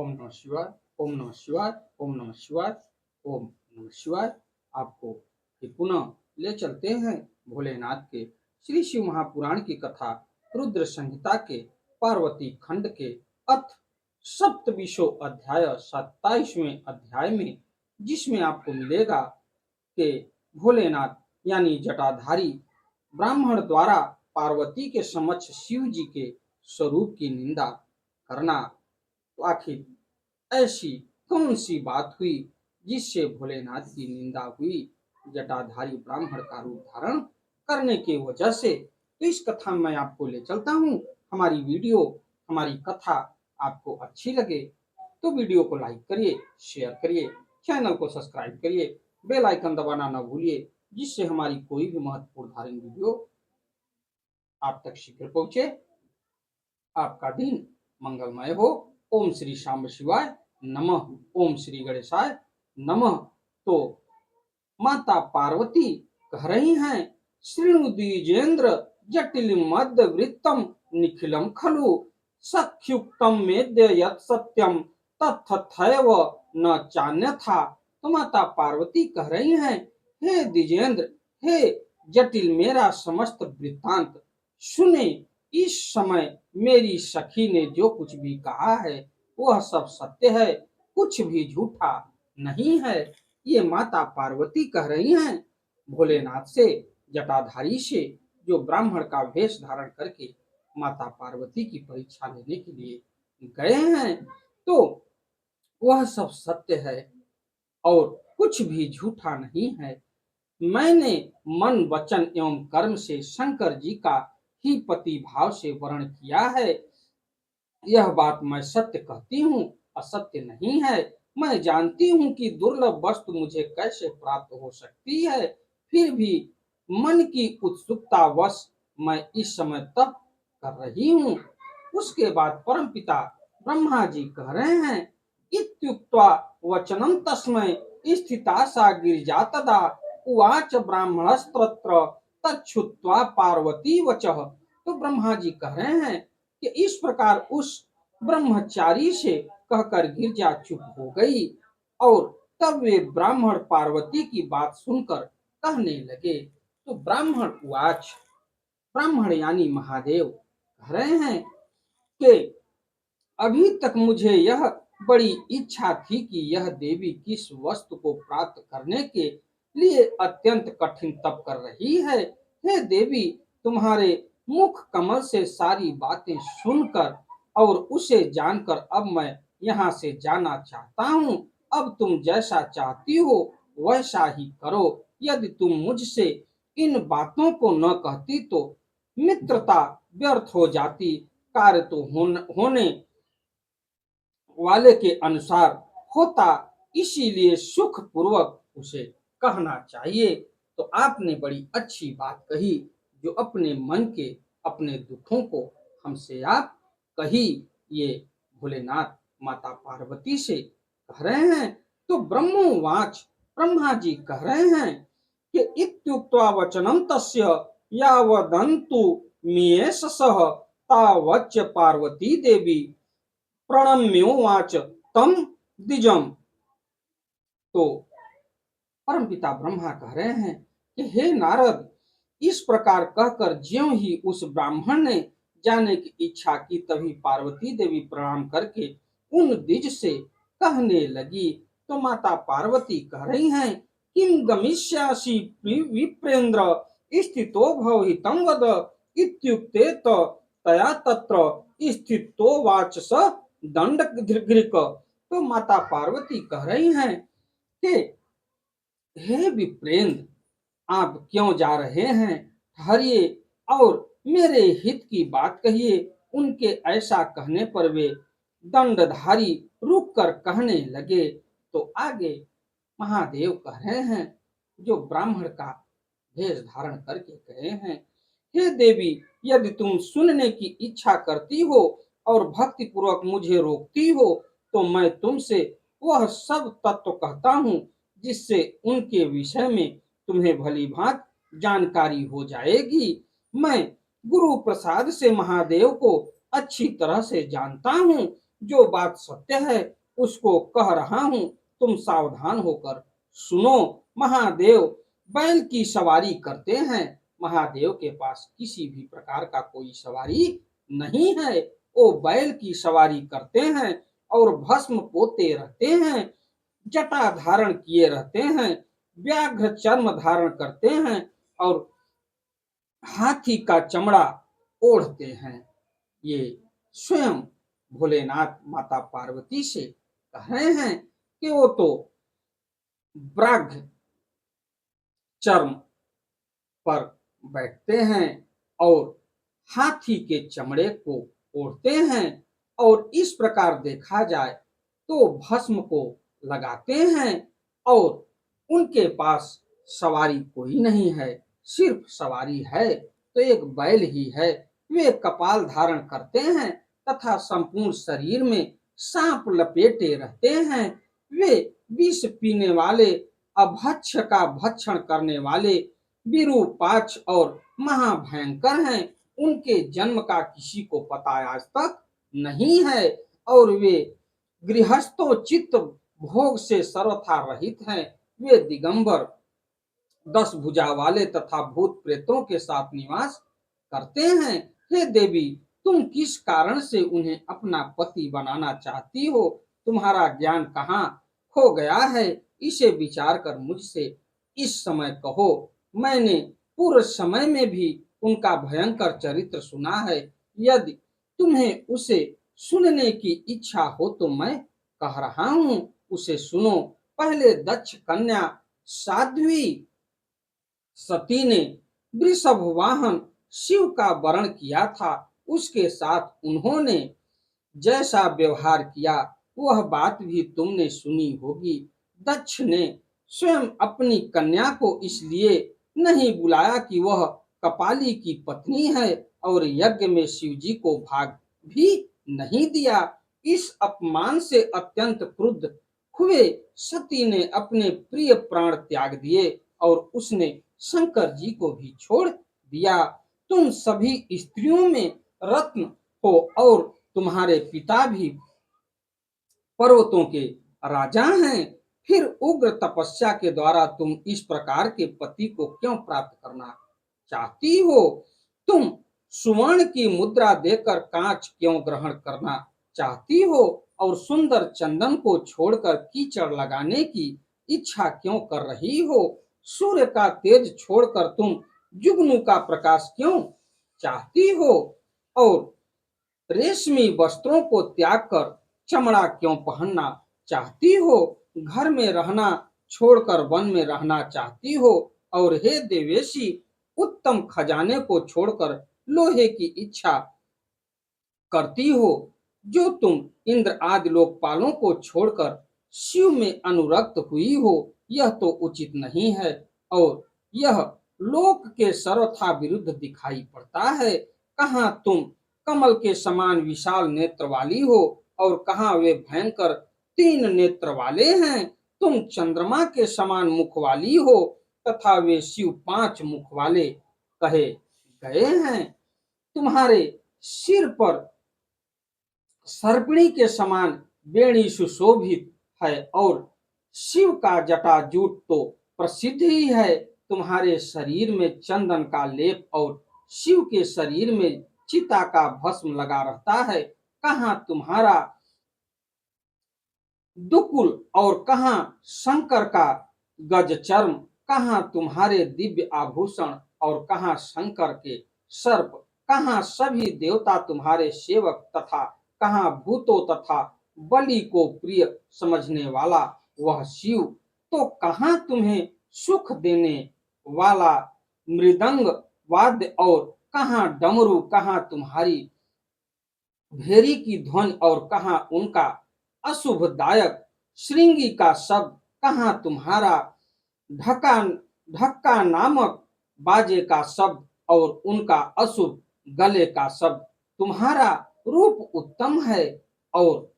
ओम नमः शिवाय, ओम नमः शिवाय, ओम नमः शिवाय, ओम नमः शिवाय। आपको फिर पुनः ले चलते हैं भोलेनाथ के श्री शिव महापुराण की कथा रुद्र संहिता के पार्वती खंड के अथ सप्तविशो अध्याय 27वें अध्याय में, जिसमें आपको मिलेगा कि भोलेनाथ यानी जटाधारी ब्राह्मण द्वारा पार्वती के समक्ष शिव जी के स्वरूप की निंदा करना। तो आखिर ऐसी कौन सी बात हुई जिससे भोलेनाथ की निंदा हुई जटाधारी ब्राह्मण का रूप धारण करने की वजह से? तो इस कथा में मैं आपको ले चलता हूँ। हमारी वीडियो, हमारी कथा आपको अच्छी लगे तो वीडियो को लाइक करिए, शेयर करिए, चैनल को सब्सक्राइब करिए, बेल आइकन दबाना न भूलिए, जिससे हमारी कोई भी महत्वपूर्ण धार्मिक वीडियो आप तक शीघ्र पहुंचे। आपका दिन मंगलमय हो। ओम श्री शांब शिवाय नमः। ओम श्री गणेशाय नमः। तो माता पार्वती कह रही हैं, श्रृणु द्विजेंद्र जटिल मद वृत्तम निखिलम खलु सख्युक्तम मेद्य यत् सत्यम तथैव न चान्यथा। तो माता पार्वती कह रही हैं, हे द्विजेंद्र, हे जटिल, मेरा समस्त वृत्तांत सुने। इस समय मेरी सखी ने जो कुछ भी कहा है वह सब सत्य है, कुछ भी झूठा नहीं है। ये माता पार्वती कह रही हैं भोलेनाथ से, जटाधारी से, जो ब्राह्मण का वेश धारण करके माता पार्वती की परीक्षा लेने के लिए गए हैं। तो वह सब सत्य है और कुछ भी झूठा नहीं है। मैंने मन, वचन एवं कर्म से शंकर जी का ही पति भाव से वर्ण किया है। यह बात मैं सत्य कहती हूँ, असत्य नहीं है। मैं जानती हूँ कि दुर्लभ वस्तु मुझे कैसे प्राप्त हो सकती है, फिर भी मन की उत्सुकता वश मैं इस समय तप कर रही हूँ। उसके बाद परमपिता ब्रह्मा जी कह रहे हैं, इत्युक्त्वा वचनं तस्मै स्थिता सा गिरिजा तदा उवाच ब्राह्मणस्तत्र तच्छ्रुत्वा पार्वती वचः। तो ब्रह्मा जी कह रहे हैं कि इस प्रकार उस ब्रह्मचारी से कहकर गिरजा चुप हो गई और तब वे ब्राह्मण पार्वती की बात सुनकर कहने लगे। तो ब्राह्मण उवाच, ब्राह्मण यानी महादेव कह रहे हैं कि अभी तक मुझे यह बड़ी इच्छा थी कि यह देवी किस वस्तु को प्राप्त करने के लिए अत्यंत कठिन तप कर रही है। हे देवी, तुम्हारे मुख कमल से सारी बातें सुनकर और उसे जानकर अब मैं यहाँ से जाना चाहता हूँ। अब तुम जैसा चाहती हो वैसा ही करो। यदि तुम मुझसे इन बातों को न कहती तो मित्रता व्यर्थ हो जाती, कार्य तो होने वाले के अनुसार होता, इसीलिए सुख पूर्वक उसे कहना चाहिए। तो आपने बड़ी अच्छी बात कही, जो अपने मन के, अपने दुखों को हमसे आप कही। ये भोलेनाथ माता पार्वती से कह रहे हैं। तो ब्रह्मोवाच, ब्रह्मा जी कह रहे हैं कि इत्युक्त्वा वचनम तस्य यावदन्तु मियेषसः तावच्च पार्वती देवी प्रणम्योवाच तम द्विजम। तो परमपिता ब्रह्मा कह रहे हैं कि हे नारद, इस प्रकार कहकर ज्यों ही उस ब्राह्मण ने जाने की इच्छा की, तभी पार्वती देवी प्रणाम करके उन द्विज से कहने लगी। तो माता पार्वती कह रही हैं, किम गमिष्यासि विप्रेंद्र स्थितो भवहितं वद। इत्युक्ते तया तत्र स्थितो वाच स दंड घृक। तो माता पार्वती कह रही हैं कि हे विप्रेंद्र, आप क्यों जा रहे हैं? ठहरिए और मेरे हित की बात कहिए। उनके ऐसा कहने पर वे दंडधारी रुक कर कहने लगे। तो आगे महादेव कह रहे हैं, जो ब्राह्मण का भेष धारण करके गए हैं, हे देवी, यदि तुम सुनने की इच्छा करती हो और भक्ति पूर्वक मुझे रोकती हो तो मैं तुमसे वह सब तत्व कहता हूँ, जिससे उनके विषय में तुम्हें भली भांत जानकारी हो जाएगी। मैं गुरु प्रसाद से महादेव को अच्छी तरह से जानता हूँ। जो बात सत्य है उसको कह रहा हूँ, तुम सावधान होकर सुनो। महादेव बैल की सवारी करते हैं। महादेव के पास किसी भी प्रकार का कोई सवारी नहीं है। वो बैल की सवारी करते हैं और भस्म पोते रहते हैं, जटा धारण किए रहते हैं, व्याघ्र चर्म धारण करते हैं और हाथी का चमड़ा ओढ़ते हैं। ये स्वयं भोलेनाथ माता पार्वती से कह रहे हैं कि वो तो व्याघ्र चर्म पर बैठते हैं और हाथी के चमड़े को ओढ़ते हैं, और इस प्रकार देखा जाए तो भस्म को लगाते हैं और उनके पास सवारी कोई नहीं है। सिर्फ सवारी है तो एक बैल ही है। वे कपाल धारण करते हैं तथा संपूर्ण शरीर में सांप लपेटे रहते हैं। वे विष पीने वाले, अभक्ष का भक्षण करने वाले विरूपाक्ष और महाभयंकर हैं। उनके जन्म का किसी को पता आज तक नहीं है और वे गृहस्थोचित भोग से सर्वथा रहित हैं। वे दिगंबर, 10 भुजा वाले तथा भूत प्रेतों के साथ निवास करते हैं। हे देवी, तुम किस कारण से उन्हें अपना पति बनाना चाहती हो? तुम्हारा ज्ञान कहाँ खो गया है? इसे विचार कर मुझसे इस समय कहो। मैंने पूर्व समय में भी उनका भयंकर चरित्र सुना है। यदि तुम्हें उसे सुनने की इच्छा हो तो मैं कह रहा हूँ, उसे सुनो। पहले दक्ष कन्या साध्वी सती ने वृषभ वाहन शिव का वरण किया था। उसके साथ उन्होंने जैसा व्यवहार किया वह बात भी तुमने सुनी होगी। दक्ष ने स्वयं अपनी कन्या को इसलिए नहीं बुलाया कि वह कपाली की पत्नी है और यज्ञ में शिव जी को भाग भी नहीं दिया। इस अपमान से अत्यंत क्रुद्ध हुए सती ने अपने प्रिय प्राण त्याग दिए और उसने शंकर जी को भी छोड़ दिया। तुम सभी स्त्रियों में रत्न हो और तुम्हारे पिता भी पर्वतों के राजा हैं। फिर उग्र तपस्या के द्वारा तुम इस प्रकार के पति को क्यों प्राप्त करना चाहती हो? तुम सुवर्ण की मुद्रा देकर कांच क्यों ग्रहण करना चाहती हो और सुंदर चंदन को छोड़कर कीचड़ लगाने की इच्छा क्यों कर रही हो? सूर्य का तेज छोड़कर तुम जुगनू का प्रकाश क्यों चाहती हो और रेशमी वस्त्रों को त्याग कर चमड़ा क्यों पहनना चाहती हो? घर में रहना छोड़कर वन में रहना चाहती हो और हे देवेशी, उत्तम खजाने को छोड़कर लोहे की इच्छा करती हो। जो तुम इंद्र आदि लोकपालों को छोड़कर शिव में अनुरक्त हुई हो, यह तो उचित नहीं है और यह लोक के सर्वथा विरुद्ध दिखाई पड़ता है। कहाँ तुम कमल के समान विशाल नेत्र वाली हो और कहाँ वे भयंकर 3 नेत्र वाले हैं। तुम चंद्रमा के समान मुख वाली हो तथा वे शिव 5 मुख वाले कहे गए हैं। तुम्हारे सिर पर सर्पिणी के समान बेणी सुशोभित है और शिव का जटाजूट तो प्रसिद्ध ही है। तुम्हारे शरीर में चंदन का लेप और शिव के शरीर में चिता का भस्म लगा रहता है। कहाँ तुम्हारा दुकुल और कहाँ शंकर का गज चर्म, कहाँ तुम्हारे दिव्य आभूषण और कहाँ शंकर के सर्प, कहाँ सभी देवता तुम्हारे सेवक तथा कहाँ भूतों तथा बलि को प्रिय समझने वाला वह शिव, तो कहाँ तुम्हें सुख देने वाला मृदंग वाद्य और कहाँ डमरू, कहाँ तुम्हारी भेरी की ध्वनि और कहाँ उनका अशुभदायक श्रृंगी का शब्द, कहाँ तुम्हारा ढक्का ढक्का नामक बाजे का शब्द और उनका अशुभ गले का शब्द। तुम्हारा रूप उत्तम है और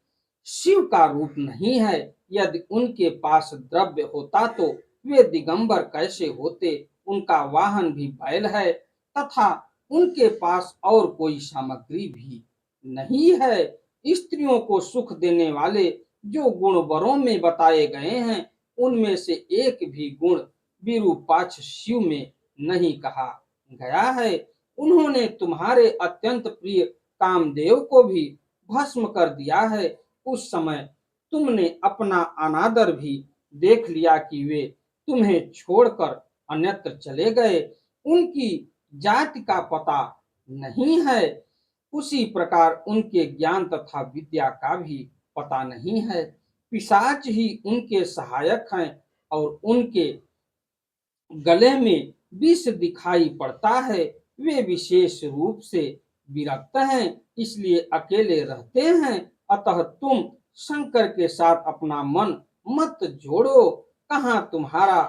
शिव का रूप नहीं है। यदि उनके पास द्रव्य होता तो वे दिगंबर कैसे होते? उनका वाहन भी बैल है तथा उनके पास और कोई सामग्री भी नहीं है। स्त्रियों को सुख देने वाले जो गुण वरों में बताए गए हैं, उनमें से एक भी गुण विरूपाक्ष शिव में नहीं कहा गया है। उन्होंने तुम्हारे अत्यंत प्रिय कामदेव को भी भस्म कर दिया है। उस समय तुमने अपना अनादर भी देख लिया कि वे तुम्हें छोड़कर अन्यत्र चले गए। उनकी जाति का पता नहीं है, उसी प्रकार उनके ज्ञान तथा विद्या का भी पता नहीं है। पिशाच ही उनके सहायक हैं और उनके गले में विष दिखाई पड़ता है। वे विशेष रूप से विरक्त हैं, इसलिए अकेले रहते हैं। अतः तुम शंकर के साथ अपना मन मत जोड़ो। कहाँ तुम्हारा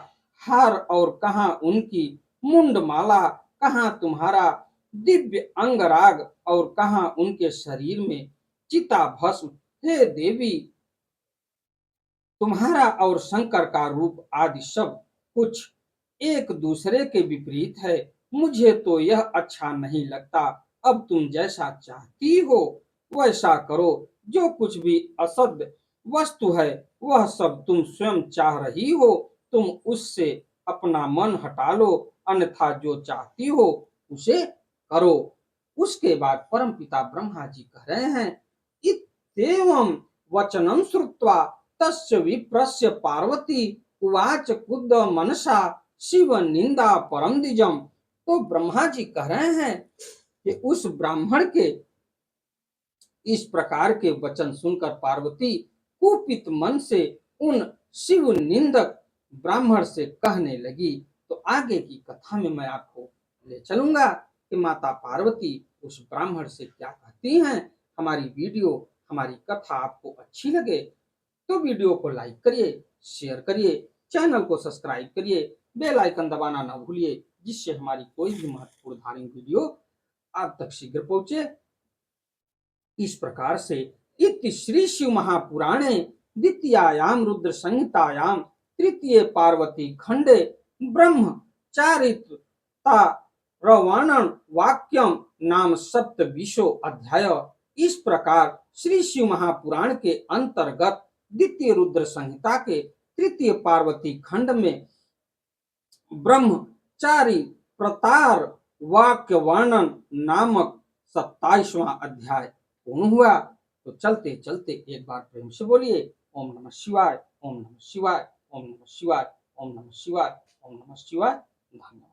हार और कहाँ उनकी मुंडमाला, कहाँ तुम्हारा दिव्य अंगराग और कहाँ उनके शरीर में चिता भस्म। हे देवी, तुम्हारा और शंकर का रूप आदि सब कुछ एक दूसरे के विपरीत है। मुझे तो यह अच्छा नहीं लगता। अब तुम जैसा चाहती हो वैसा करो। जो कुछ भी असद वस्तु है वह सब तुम स्वयं चाह रही हो, तुम उससे अपना मन हटा लो, अन्यथा जो चाहती हो उसे करो। उसके बाद परमपिता ब्रह्मा जी कह रहे हैं, इत्येवं वचनं श्रुत्वा तस्य विप्रस्य पार्वती उवाच कुद्ध मनसा शिव निंदा परम द्विजम। तो ब्रह्मा जी कह रहे हैं कि उस ब्राह्मण के इस प्रकार के वचन सुनकर पार्वती कुपित मन से उन शिव निंदक ब्राह्मण से कहने लगी। तो आगे की कथा में मैं आपको ले चलूंगा कि माता पार्वती उस ब्राह्मण से क्या कहती हैं। हमारी वीडियो, हमारी कथा आपको अच्छी लगे तो वीडियो को लाइक करिए, शेयर करिए, चैनल को सब्सक्राइब करिए, बेल आइकन दबाना ना भूलिए, जिससे हमारी कोई भी महत्वपूर्ण धार्मिक वीडियो आप तक शीघ्र पहुंचे। इस प्रकार से इति श्री शिव महापुराणे द्वितीयायाम रुद्र संहितायाम तृतीय पार्वती खंडे ब्रह्मचारिता रवाणन वाक्यम नाम सप्तविंशो अध्याय। इस प्रकार श्री शिव महापुराण के अंतर्गत द्वितीय रुद्र संहिता के तृतीय पार्वती खंड में ब्रह्मचारी प्रतार वाक्य वर्णन नामक 27वां अध्याय पूर्ण हुआ। तो चलते चलते एक बार प्रेम से बोलिए ओम नमः शिवाय, ओम नमः शिवाय, ओम नमः शिवाय, ओम नमः शिवाय, ओम नमः शिवाय। धन्यवाद।